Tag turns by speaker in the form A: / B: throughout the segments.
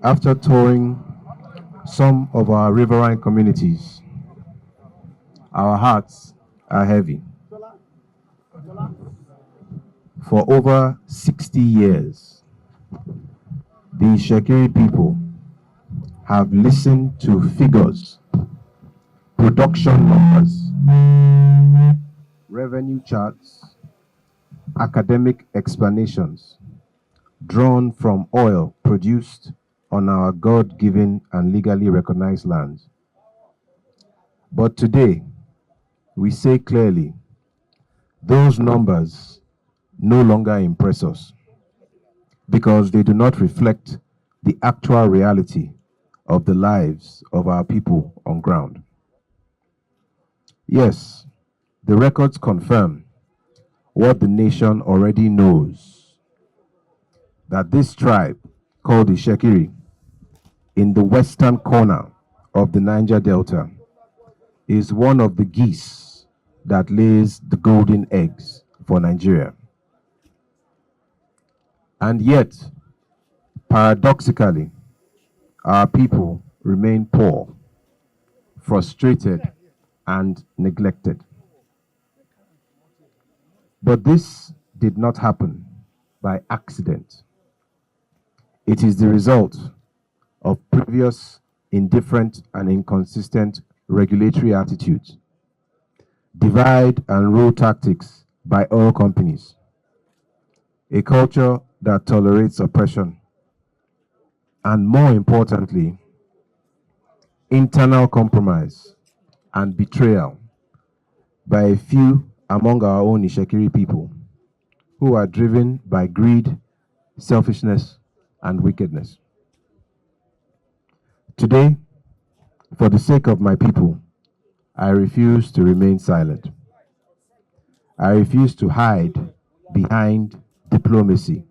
A: After touring some of our riverine communities, our hearts are heavy. For over 60 years, the Itsekiri people have listened to figures, production numbers, revenue charts, academic explanations drawn from oil produced on our God-given and legally recognized lands. But today, we say clearly, those numbers no longer impress us because they do not reflect the actual reality of the lives of our people on ground. Yes, the records confirm what the nation already knows, that this tribe called the Itsekiri in the western corner of the Niger Delta is one of the geese that lays the golden eggs for Nigeria. And yet, paradoxically, our people remain poor, frustrated, and neglected. But this did not happen by accident. It is the result of previous indifferent and inconsistent regulatory attitudes, divide and rule tactics by oil companies, a culture that tolerates oppression, and more importantly, internal compromise and betrayal by a few among our own Itsekiri people who are driven by greed, selfishness, and wickedness. Today, for the sake of my people, I refuse to remain silent. I refuse to hide behind diplomacy.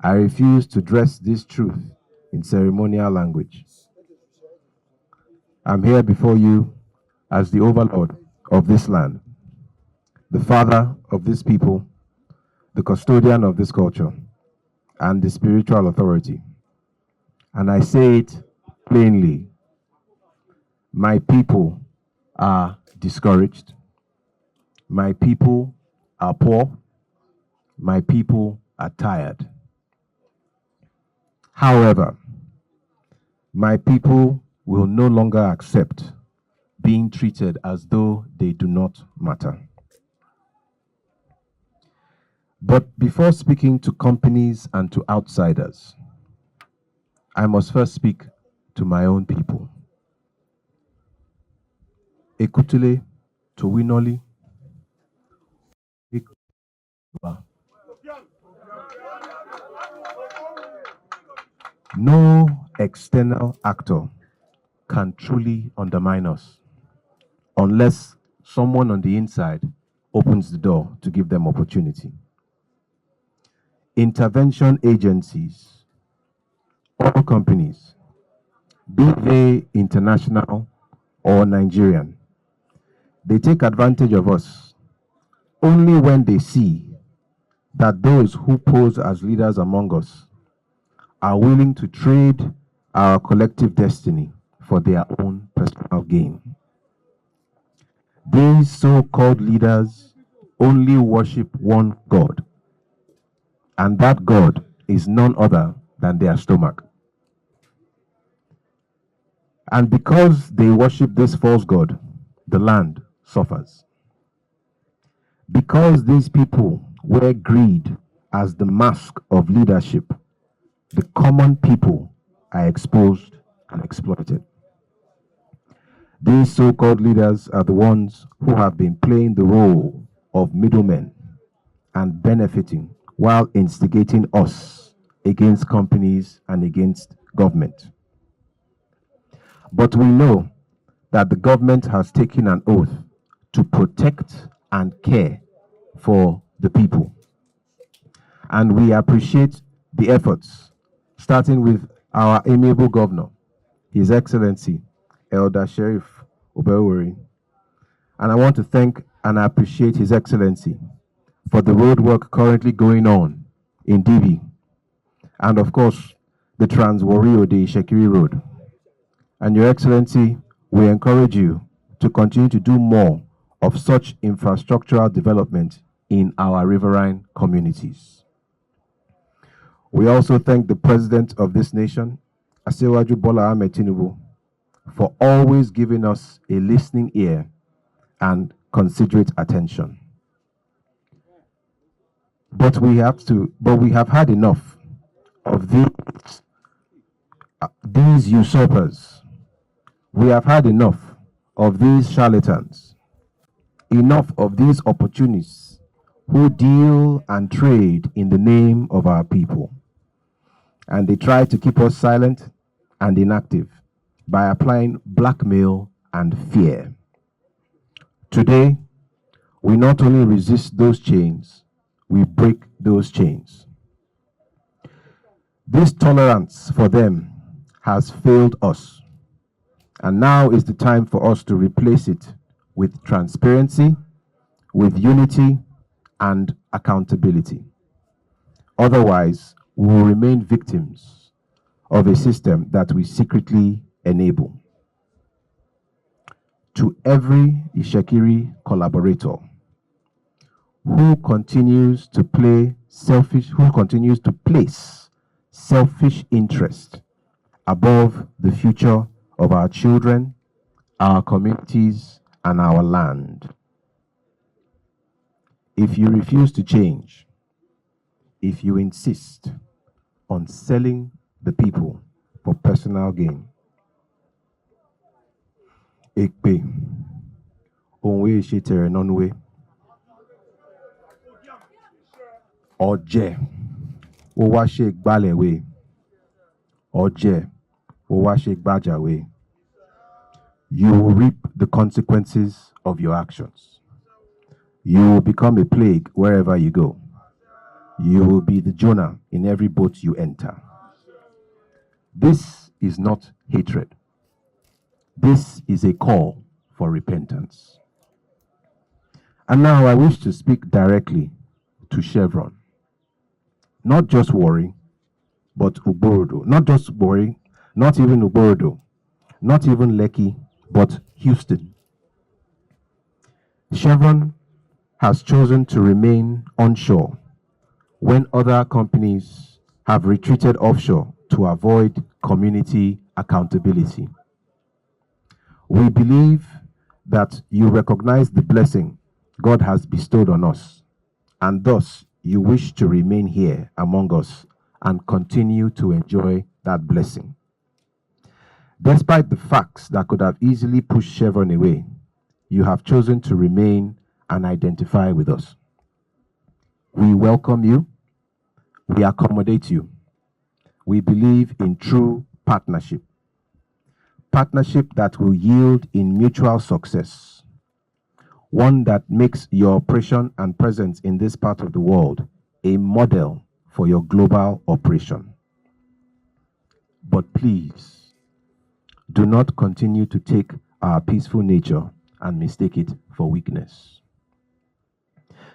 A: I refuse to dress this truth in ceremonial language. I'm here before you as the overlord of this land, the father of this people, the custodian of this culture, and the spiritual authority. And I say it plainly, my people are discouraged. My people are poor. My people are tired. However, my people will no longer accept being treated as though they do not matter. But before speaking to companies and to outsiders, I must first speak to my own people. Ekutele Towinoli. No external actor can truly undermine us unless someone on the inside opens the door to give them opportunity. Intervention agencies, oil companies, be they international or Nigerian, they take advantage of us only when they see that those who pose as leaders among us are willing to trade our collective destiny for their own personal gain. These so-called leaders only worship one God, and that God is none other than their stomach. And because they worship this false God, the land suffers. Because these people wear greed as the mask of leadership, the common people are exposed and exploited. These so-called leaders are the ones who have been playing the role of middlemen and benefiting while instigating us against companies and against government. But we know that the government has taken an oath to protect and care for the people. And we appreciate the efforts, starting with our amiable governor, His Excellency, Elder Sheriff Warri. And I want to thank and appreciate His Excellency for the road work currently going on in DB. And of course, the Trans-Warri Ode Itsekiri Road. And Your Excellency, we encourage you to continue to do more of such infrastructural development in our riverine communities. We also thank the President of this nation, Asiwaju Bola Ahmed Tinubu, for always giving us a listening ear and considerate attention. But we have had enough of these usurpers. We have had enough of these charlatans, enough of these opportunists who deal and trade in the name of our people. And they try to keep us silent and inactive by applying blackmail and fear. Today, we not only resist those chains, we break those chains. This tolerance for them has failed us. And now is the time for us to replace it with transparency, with unity, and accountability. Otherwise, we will remain victims of a system that we secretly enable. To every Itsekiri collaborator who continues to place selfish interest above the future of our children, our communities, and our land. If you refuse to change, if you insist on selling the people for personal gain, Ekpe, Onwe Shetere Nonwe, Oje, Owashe Gbalewe, Oje, Owashe Gbajawe, you will reap the consequences of your actions. You will become a plague wherever you go. You will be the Jonah in every boat you enter. This is not hatred. This is a call for repentance. And now I wish to speak directly to Chevron. Not just Warri, but Ugborodo. Not just Warri, not even Ugborodo, not even Lekki, but Houston. Chevron has chosen to remain onshore when other companies have retreated offshore to avoid community accountability. We believe that you recognize the blessing God has bestowed on us, and thus you wish to remain here among us and continue to enjoy that blessing. Despite the facts that could have easily pushed Chevron away, you have chosen to remain and identify with us. We welcome you. We accommodate you. We believe in true partnership. Partnership that will yield in mutual success. One that makes your operation and presence in this part of the world a model for your global operation. But please, do not continue to take our peaceful nature and mistake it for weakness.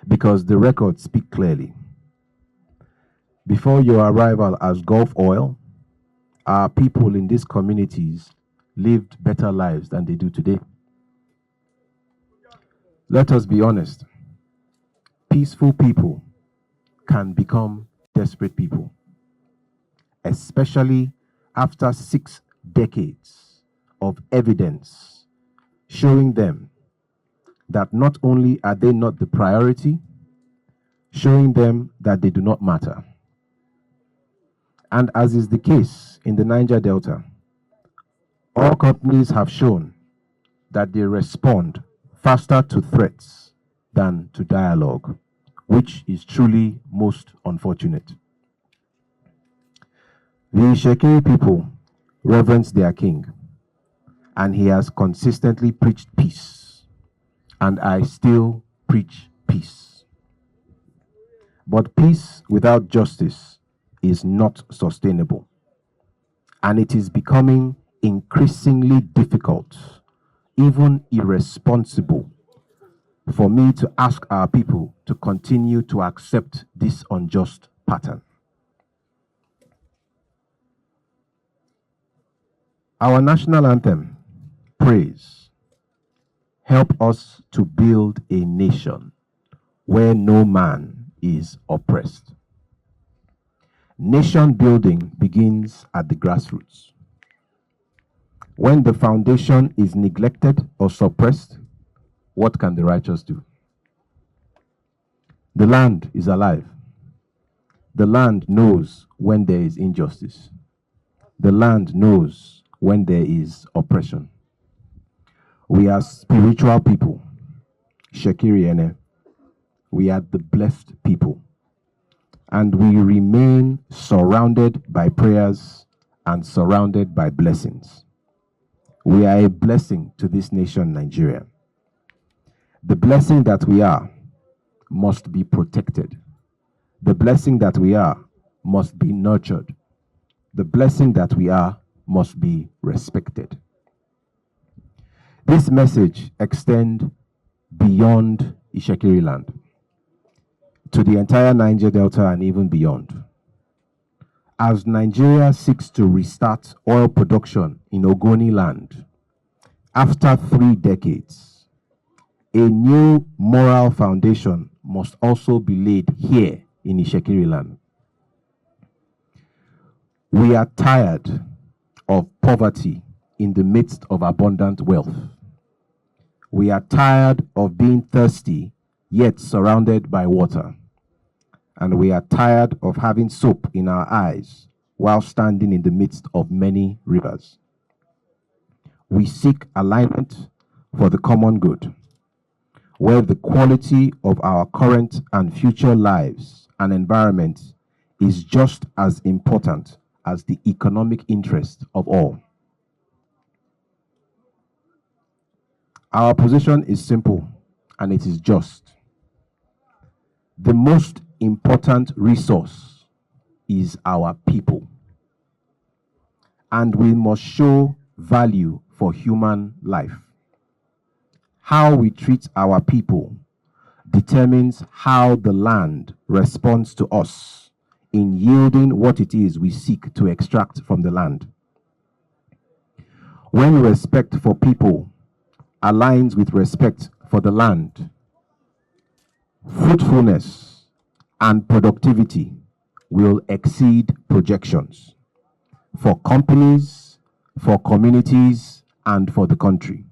A: Because the records speak clearly. Before your arrival as Gulf Oil, our people in these communities lived better lives than they do today. Let us be honest. Peaceful people can become desperate people, especially after 6 decades of evidence showing them that not only are they not the priority, showing them that they do not matter. And as is the case in the Niger Delta, all companies have shown that they respond faster to threats than to dialogue, which is truly most unfortunate. The Itsekiri people reverence their king, and he has consistently preached peace, and I still preach peace. But peace without justice is not sustainable, and it is becoming increasingly difficult, even irresponsible, for me to ask our people to continue to accept this unjust pattern. Our national anthem, praise, help us to build a nation where no man is oppressed. Nation building begins at the grassroots. When the foundation is neglected or suppressed, what can the righteous do? The land is alive. The land knows when there is injustice. The land knows when there is oppression. We are spiritual people. Itsekiri ene. We are the blessed people. And we remain surrounded by prayers and surrounded by blessings. We are a blessing to this nation, Nigeria. The blessing that we are must be protected. The blessing that we are must be nurtured. The blessing that we are must be respected. This message extends beyond Itsekiri land to the entire Niger Delta and even beyond. As Nigeria seeks to restart oil production in Ogoni land, after 3 decades, a new moral foundation must also be laid here in Itsekiri land. We are tired of poverty in the midst of abundant wealth. We are tired of being thirsty yet surrounded by water. And we are tired of having soap in our eyes while standing in the midst of many rivers. We seek alignment for the common good, where the quality of our current and future lives and environment is just as important as the economic interest of all. Our position is simple and it is just. The most important resource is our people. And we must show value for human life. How we treat our people determines how the land responds to us in yielding what it is we seek to extract from the land. When respect for people aligns with respect for the land, fruitfulness and productivity will exceed projections for companies, for communities, and for the country.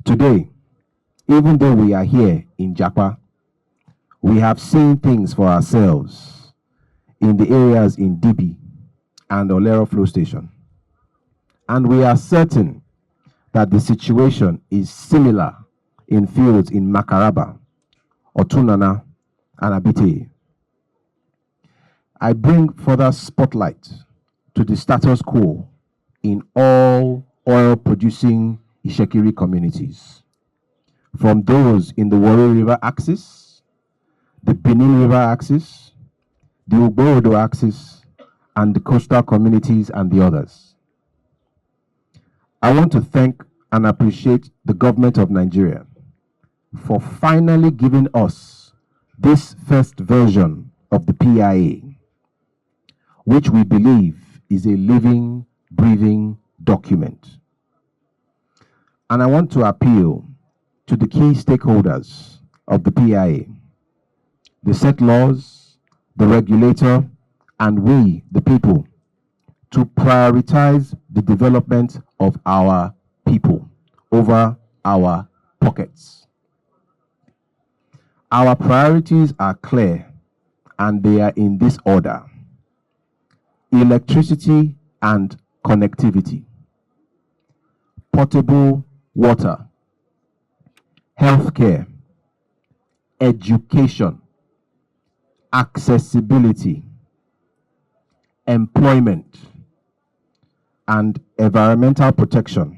A: Today, even though we are here in Japa, we have seen things for ourselves in the areas in Dibi and Olero Flow Station. And we are certain that the situation is similar in fields in Makaraba, Otunana, and Abite. I bring further spotlight to the status quo in all oil-producing Itsekiri communities, from those in the Warri River axis, the Benin River axis, the Ugbo axis, and the coastal communities and the others. I want to thank and appreciate the government of Nigeria for finally giving us this first version of the PIA, which we believe is a living, breathing document. And I want to appeal to the key stakeholders of the PIA, the settlers, the regulator, and we, the people, to prioritize the development of our people over our pockets. Our priorities are clear, and they are in this order: electricity and connectivity, potable water, healthcare, education, accessibility, employment, and environmental protection.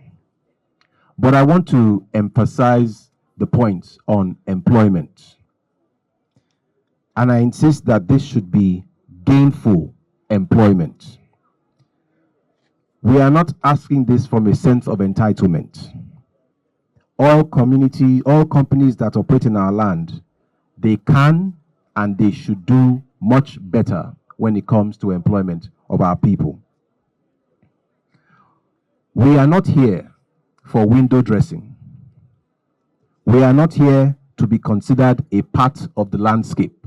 A: But I want to emphasize the points on employment. And I insist that this should be gainful employment. We are not asking this from a sense of entitlement. All companies that operate in our land, they can and they should do much better when it comes to employment of our people. We are not here for window dressing. We are not here to be considered a part of the landscape.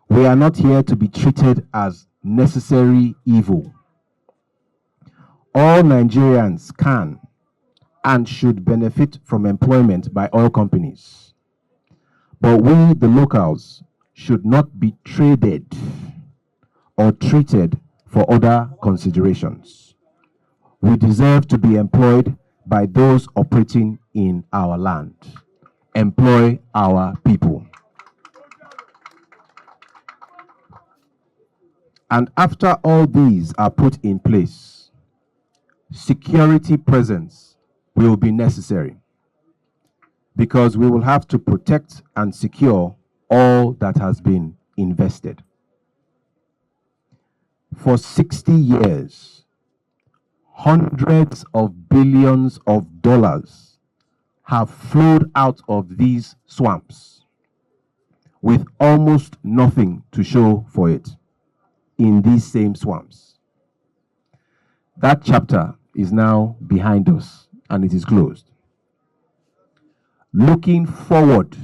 A: We are not here to be treated as necessary evil. All Nigerians can and should benefit from employment by oil companies. But we, the locals, should not be traded or treated for other considerations. We deserve to be employed by those operating in our land. Employ our people. And after all these are put in place, security presence will be necessary, because we will have to protect and secure all that has been invested. For 60 years, hundreds of billions of dollars have flowed out of these swamps with almost nothing to show for it in these same swamps. That chapter is now behind us and it is closed. Looking forward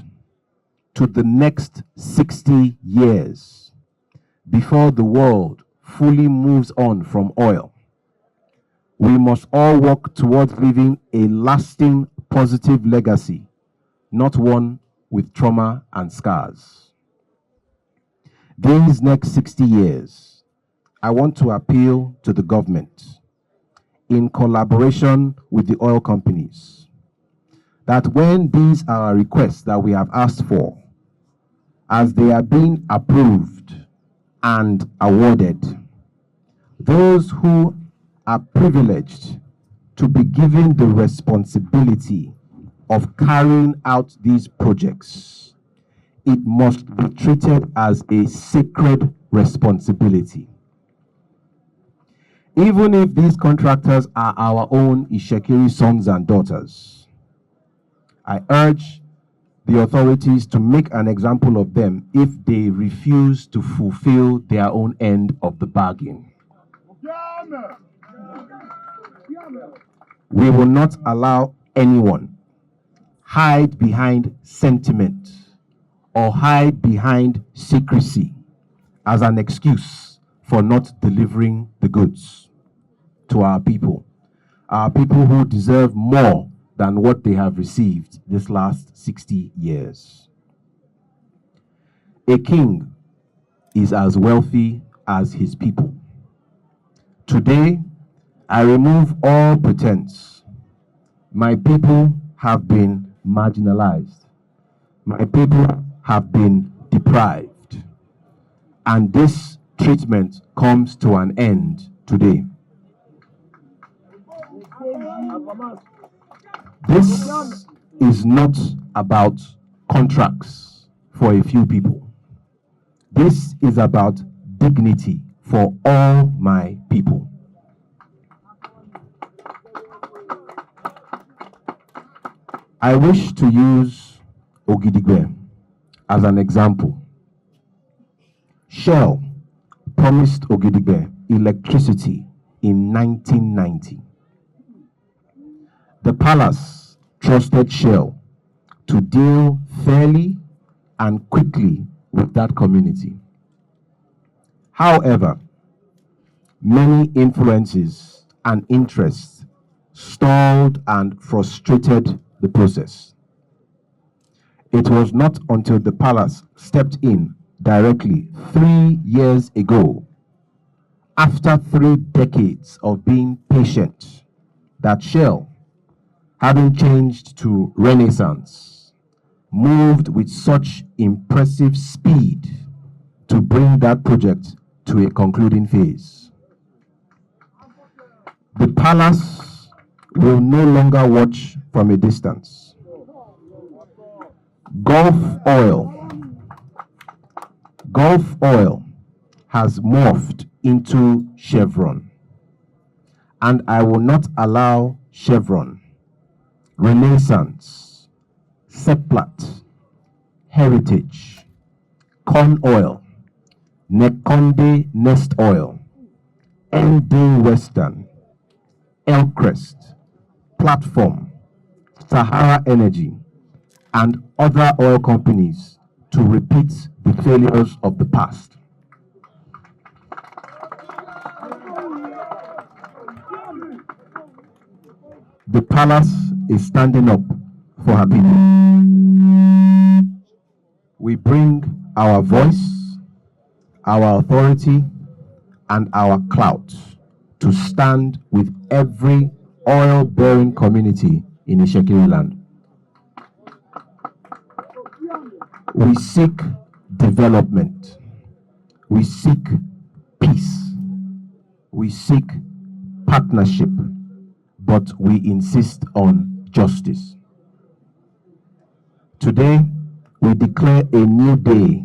A: to the next 60 years before the world fully moves on from oil, we must all work towards leaving a lasting positive legacy, not one with trauma and scars. These next 60 years, I want to appeal to the government, in collaboration with the oil companies, that when these are requests that we have asked for, as they are being approved and awarded, those who are privileged to be given the responsibility of carrying out these projects, it must be treated as a sacred responsibility. Even if these contractors are our own Itsekiri sons and daughters, I urge the authorities to make an example of them if they refuse to fulfill their own end of the bargain. We will not allow anyone hide behind sentiment or hide behind secrecy as an excuse for not delivering the goods to our people who deserve more than what they have received this last 60 years. A king is as wealthy as his people. Today, I remove all pretense. My people have been marginalized. My people have been deprived. And this treatment comes to an end today. This is not about contracts for a few people. This is about dignity for all my people. I wish to use Ogidigbe as an example. Shell promised Ogidigbe electricity in 1990. The palace trusted Shell to deal fairly and quickly with that community. However, many influences and interests stalled and frustrated the process. It was not until the palace stepped in directly 3 years ago, after 3 decades of being patient, that Shell, having changed to Renaissance, moved with such impressive speed to bring that project to a concluding phase. The palace will no longer watch from a distance. Gulf Oil has morphed into Chevron, and I will not allow Chevron, Renaissance, Seplat, Heritage, Corn Oil, Nekonde Nest Oil, ND Western, Elcrest, Platform, Sahara Energy, and other oil companies to repeat the failures of the past. The palace is standing up for her people. We bring our voice, our authority, and our clout to stand with every oil-bearing community in Itsekiri land. We seek development. We seek peace. We seek partnership, but we insist on justice. Today, we declare a new day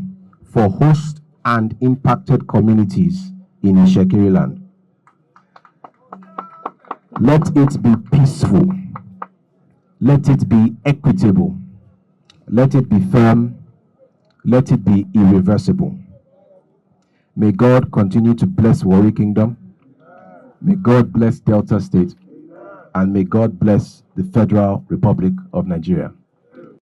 A: for host and impacted communities in Itsekiri land. Let it be peaceful. Let it be equitable. Let it be firm. Let it be irreversible. May God continue to bless Warri Kingdom. May God bless Delta State. And may God bless the Federal Republic of Nigeria.